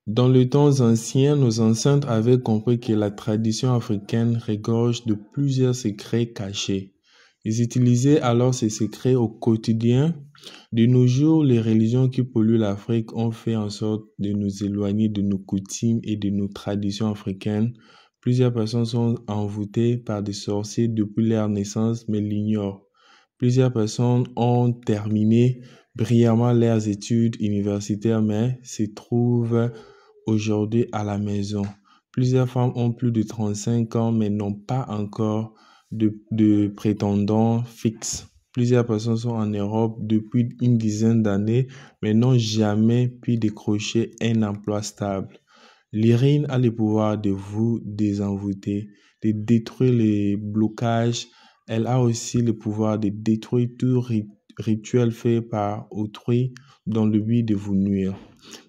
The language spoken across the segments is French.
Dans les temps anciens, nos ancêtres avaient compris que la tradition africaine regorge de plusieurs secrets cachés. Ils utilisaient alors ces secrets au quotidien. De nos jours, les religions qui polluent l'Afrique ont fait en sorte de nous éloigner de nos coutumes et de nos traditions africaines. Plusieurs personnes sont envoûtées par des sorciers depuis leur naissance, mais l'ignorent. Plusieurs personnes ont terminé brillamment leurs études universitaires, mais se trouvent aujourd'hui à la maison. Plusieurs femmes ont plus de 35 ans, mais n'ont pas encore de prétendants fixes. Plusieurs personnes sont en Europe depuis une dizaine d'années, mais n'ont jamais pu décrocher un emploi stable. L'Irine a le pouvoir de vous désenvoûter, de détruire les blocages. Elle a aussi le pouvoir de détruire tout rituel fait par autrui dans le but de vous nuire.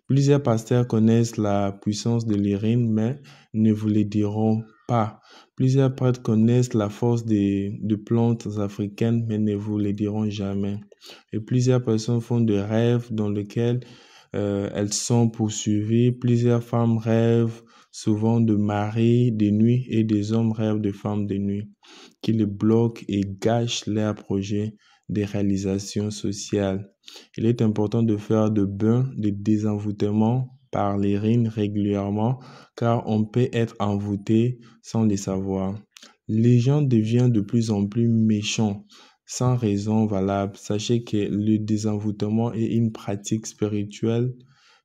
Plusieurs pasteurs connaissent la puissance de l'Irine, mais ne vous le diront pas. Plusieurs prêtres connaissent la force de plantes africaines, mais ne vous le diront jamais. Et plusieurs personnes font des rêves dans lesquels elles sont poursuivies. Plusieurs femmes rêvent souvent de maris de nuit et des hommes rêvent de femmes de nuit, qui les bloquent et gâchent leurs projets de réalisation sociale. Il est important de faire de bains de désenvoûtement par l'Irine régulièrement, car on peut être envoûté sans le savoir. Les gens deviennent de plus en plus méchants sans raison valable. Sachez que le désenvoûtement est une pratique spirituelle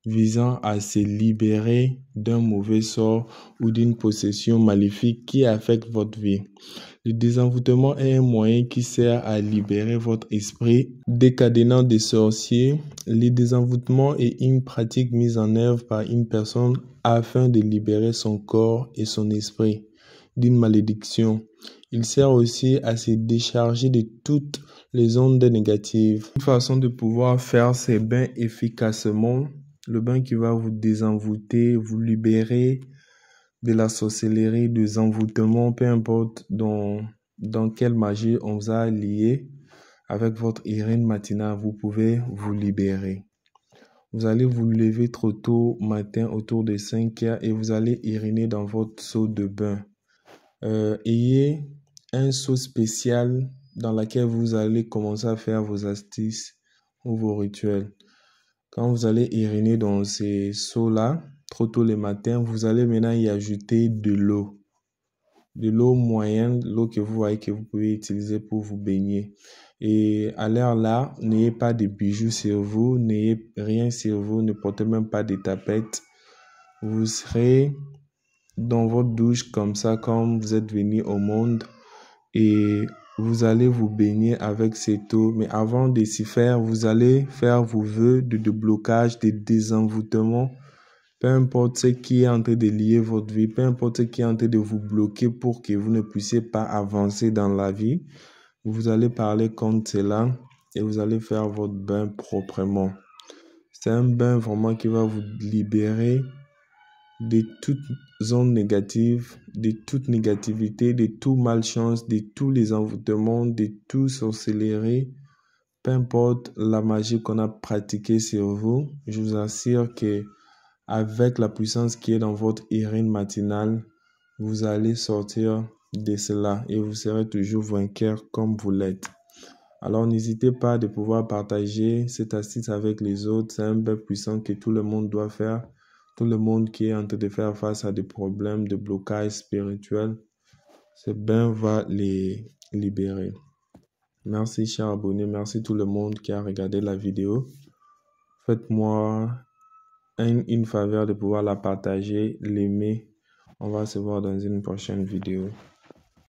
visant à se libérer d'un mauvais sort ou d'une possession maléfique qui affecte votre vie. Le désenvoûtement est un moyen qui sert à libérer votre esprit des cadenas des sorciers. Le désenvoûtement est une pratique mise en œuvre par une personne afin de libérer son corps et son esprit d'une malédiction. Il sert aussi à se décharger de toutes les ondes négatives. Une façon de pouvoir faire ces bains efficacement, le bain qui va vous désenvoûter, vous libérer de la sorcellerie, des envoûtements, peu importe dans quelle magie on vous a lié, avec votre Irine matinale, vous pouvez vous libérer. Vous allez vous lever trop tôt matin autour de 5 heures et vous allez iriner dans votre seau de bain. Ayez un seau spécial dans lequel vous allez commencer à faire vos astuces ou vos rituels. Quand vous allez iriner dans ces seaux-là, trop tôt le matin, vous allez maintenant y ajouter de l'eau. De l'eau moyenne, l'eau que vous voyez que vous pouvez utiliser pour vous baigner. Et à l'heure là, n'ayez pas de bijoux sur vous, n'ayez rien sur vous, ne portez même pas de tapettes. Vous serez dans votre douche comme ça, comme vous êtes venu au monde, et vous allez vous baigner avec cette eau. Mais avant de s'y faire, vous allez faire vos vœux de déblocage, de désenvoûtement. Peu importe ce qui est en train de lier votre vie, peu importe ce qui est en train de vous bloquer pour que vous ne puissiez pas avancer dans la vie, vous allez parler contre cela et vous allez faire votre bain proprement. C'est un bain vraiment qui va vous libérer de toute zone négative, de toute négativité, de toute malchance, de tous les envoûtements, de toute sorcellerie. Peu importe la magie qu'on a pratiquée sur vous, je vous assure que avec la puissance qui est dans votre Irine matinale, vous allez sortir de cela et vous serez toujours vainqueur comme vous l'êtes. Alors n'hésitez pas de pouvoir partager cette astuce avec les autres. C'est un bain puissant que tout le monde doit faire. Tout le monde qui est en train de faire face à des problèmes de blocage spirituel, ce bain va les libérer. Merci chers abonnés, merci tout le monde qui a regardé la vidéo. Faites-moi une faveur de pouvoir la partager, l'aimer. On va se voir dans une prochaine vidéo.